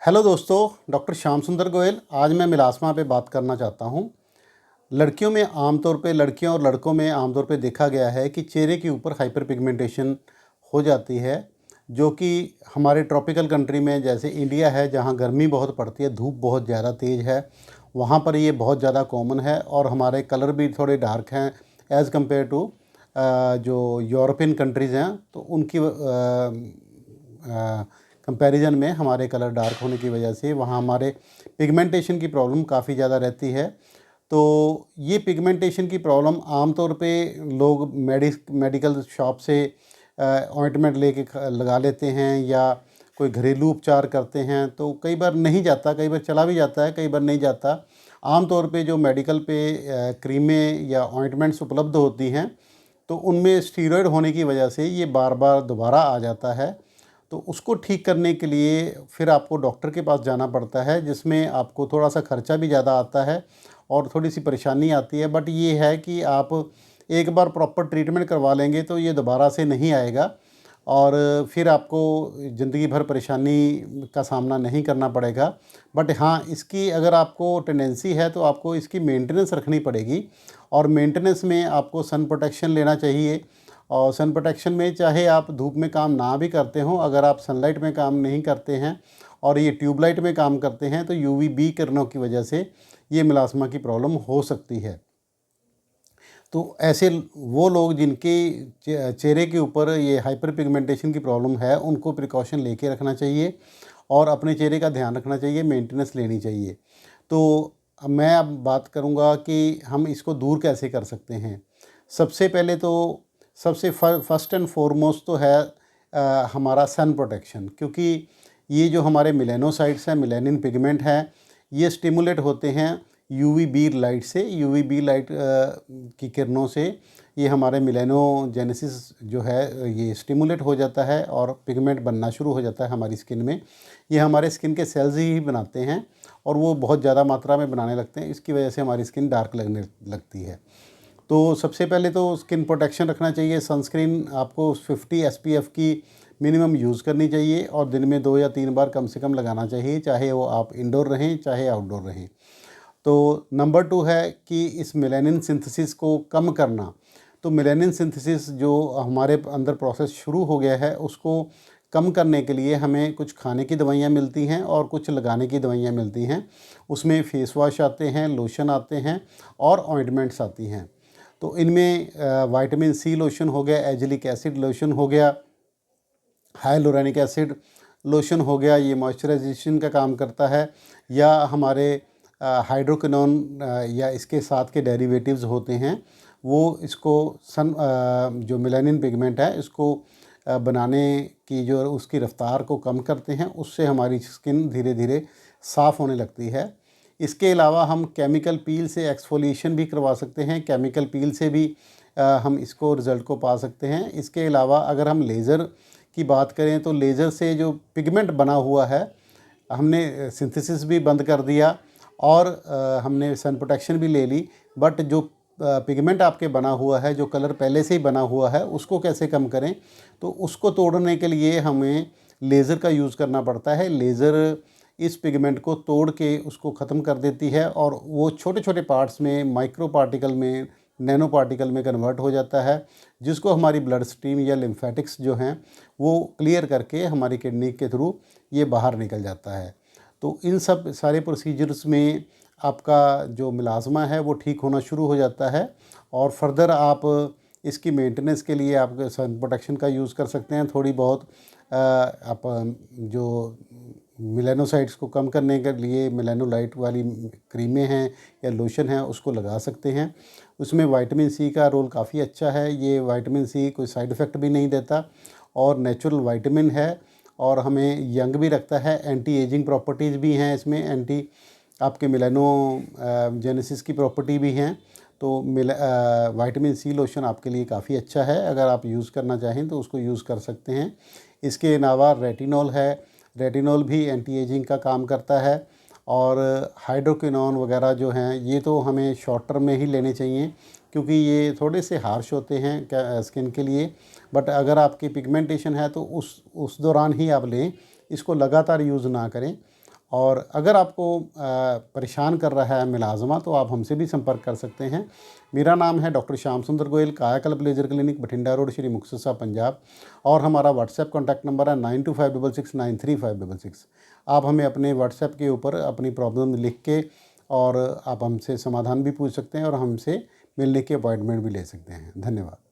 Hello दोस्तों, doctor Shyam सुंदर गोयल। आज मैं मिलास्मा पे बात करना चाहता हूँ। लड़कियों और लड़कों में आमतौर पे देखा गया है कि चेहरे के ऊपर हाइपर पिगमेंटेशन हो जाती है, जो कि हमारे ट्रॉपिकल कंट्री में जैसे इंडिया है, जहाँ गर्मी बहुत पड़ती है, धूप बहुत ज़्यादा तेज़ है, वहाँ पर ये बहुत ज़्यादा कॉमन है। और हमारे कलर भी थोड़े डार्क हैं एज़ कम्पेयर टू जो यूरोपियन कंट्रीज़ हैं, तो उनकी कंपैरिजन में हमारे कलर डार्क होने की वजह से वहाँ हमारे पिगमेंटेशन की प्रॉब्लम काफ़ी ज़्यादा रहती है। तो ये पिगमेंटेशन की प्रॉब्लम आमतौर पे लोग मेडिकल शॉप से ऑइंटमेंट लेके लगा लेते हैं या कोई घरेलू उपचार करते हैं, तो कई बार नहीं जाता, कई बार चला भी जाता है, कई बार नहीं जाता। आमतौर पे जो मेडिकल पे क्रीमें या ऑइंटमेंट्स उपलब्ध होती हैं, तो उनमें स्टीरॉयड होने की वजह से ये बार बार दोबारा आ जाता है। तो उसको ठीक करने के लिए फिर आपको डॉक्टर के पास जाना पड़ता है, जिसमें आपको थोड़ा सा खर्चा भी ज़्यादा आता है और थोड़ी सी परेशानी आती है। बट ये है कि आप एक बार प्रॉपर ट्रीटमेंट करवा लेंगे तो ये दोबारा से नहीं आएगा और फिर आपको ज़िंदगी भर परेशानी का सामना नहीं करना पड़ेगा। बट हाँ, इसकी अगर आपको टेंडेंसी है तो आपको इसकी मेंटेनेंस रखनी पड़ेगी और मेंटेनेंस में आपको सन प्रोटेक्शन लेना चाहिए। और सन प्रोटेक्शन में चाहे आप धूप में काम ना भी करते हों, अगर आप सनलाइट में काम नहीं करते हैं और ये ट्यूबलाइट में काम करते हैं, तो यूवीबी किरणों की वजह से ये मिलास्मा की प्रॉब्लम हो सकती है। तो ऐसे वो लोग जिनके चेहरे के ऊपर ये हाइपर पिगमेंटेशन की प्रॉब्लम है, उनको प्रिकॉशन लेके रखना चाहिए और अपने चेहरे का ध्यान रखना चाहिए, मेंटेनेंस लेनी चाहिए। तो अब मैं अब बात करूँगा कि हम इसको दूर कैसे कर सकते हैं। सबसे पहले तो सबसे फर्स्ट एंड फॉरमोस्ट तो है हमारा सन प्रोटेक्शन, क्योंकि ये जो हमारे मेलानोसाइट्स हैं, मेलानिन पिगमेंट हैं, ये स्टिमुलेट होते हैं यूवीबी लाइट से। यूवीबी लाइट की किरणों से ये हमारे मेलानोजेनेसिस जो है ये स्टिमुलेट हो जाता है और पिगमेंट बनना शुरू हो जाता है हमारी स्किन में। ये हमारे स्किन के सेल्स ही बनाते हैं और वो बहुत ज़्यादा मात्रा में बनाने लगते हैं, इसकी वजह से हमारी स्किन डार्क लगने लगती है। तो सबसे पहले तो स्किन प्रोटेक्शन रखना चाहिए। सनस्क्रीन आपको 50 एसपीएफ की मिनिमम यूज़ करनी चाहिए और दिन में 2 या 3 बार कम से कम लगाना चाहिए, चाहे वो आप इंडोर रहें चाहे आउटडोर रहें। तो नंबर 2 है कि इस मेलानिन सिंथेसिस को कम करना। तो मेलानिन सिंथेसिस जो हमारे अंदर प्रोसेस शुरू हो गया है, उसको कम करने के लिए हमें कुछ खाने की दवाइयाँ मिलती हैं और कुछ लगाने की दवाइयाँ मिलती हैं। उसमें फेस वॉश आते हैं, लोशन आते हैं और ऑइंटमेंट्स आती हैं। तो इनमें विटामिन सी लोशन हो गया, एजिलिक एसिड लोशन हो गया, हाइलुरोनिक एसिड लोशन हो गया, ये मॉइस्चराइजेशन का काम करता है। या हमारे हाइड्रोक्विनोन या इसके साथ के डेरिवेटिव्स होते हैं, वो इसको जो मेलानिन पिगमेंट है इसको बनाने की जो उसकी रफ़्तार को कम करते हैं, उससे हमारी स्किन धीरे धीरे साफ़ होने लगती है। इसके अलावा हम केमिकल पील से एक्सफोलिएशन भी करवा सकते हैं, केमिकल पील से भी हम इसको रिज़ल्ट को पा सकते हैं। इसके अलावा अगर हम लेज़र की बात करें तो लेज़र से जो पिगमेंट बना हुआ है, हमने सिंथेसिस भी बंद कर दिया और हमने सन प्रोटेक्शन भी ले ली, बट जो पिगमेंट आपके बना हुआ है, जो कलर पहले से ही बना हुआ है, उसको कैसे कम करें? तो उसको तोड़ने के लिए हमें लेज़र का यूज़ करना पड़ता है। लेज़र इस पिगमेंट को तोड़ के उसको ख़त्म कर देती है और वो छोटे छोटे पार्ट्स में, माइक्रो पार्टिकल में, नैनो पार्टिकल में कन्वर्ट हो जाता है, जिसको हमारी ब्लड स्ट्रीम या लिम्फेटिक्स जो हैं वो क्लियर करके हमारी किडनी के थ्रू ये बाहर निकल जाता है। तो इन सब सारे प्रोसीजर्स में आपका जो मिलाज़मा है वो ठीक होना शुरू हो जाता है और फर्दर आप इसकी मेंटेनेंस के लिए आप सन प्रोटेक्शन का यूज़ कर सकते हैं। थोड़ी बहुत आप जो मेलानोसाइट्स को कम करने के लिए मेलानोलाइट वाली क्रीमें हैं या लोशन हैं, उसको लगा सकते हैं। उसमें विटामिन सी का रोल काफ़ी अच्छा है। ये विटामिन सी कोई साइड इफ़ेक्ट भी नहीं देता और नेचुरल विटामिन है और हमें यंग भी रखता है। एंटी एजिंग प्रॉपर्टीज़ भी हैं इसमें, एंटी आपके मेलानो जेनेसिस की प्रॉपर्टी भी हैं। तो विटामिन सी लोशन आपके लिए काफ़ी अच्छा है, अगर आप यूज़ करना चाहें तो उसको यूज़ कर सकते हैं। इसके अलावा रेटिनॉल है, रेटिनॉल भी एंटी एजिंग का काम करता है। और हाइड्रोक्विनोन वगैरह जो हैं, ये तो हमें शॉर्ट टर्म में ही लेने चाहिए, क्योंकि ये थोड़े से हार्श होते हैं स्किन के लिए। बट अगर आपकी पिगमेंटेशन है तो उस दौरान ही आप लें, इसको लगातार यूज़ ना करें। और अगर आपको परेशान कर रहा है मिलाज़मा तो आप हमसे भी संपर्क कर सकते हैं। मेरा नाम है डॉक्टर श्याम सुंदर गोयल, कायाकल्प laser clinic, Bathinda road, Shri Muktsar साहब, पंजाब। और हमारा व्हाट्सएप कॉन्टैक्ट नंबर है 9256693566। आप हमें अपने व्हाट्सएप के ऊपर अपनी प्रॉब्लम लिख के और आप हमसे समाधान भी पूछ सकते हैं और हमसे मिलने की अपॉइंटमेंट भी ले सकते हैं। धन्यवाद।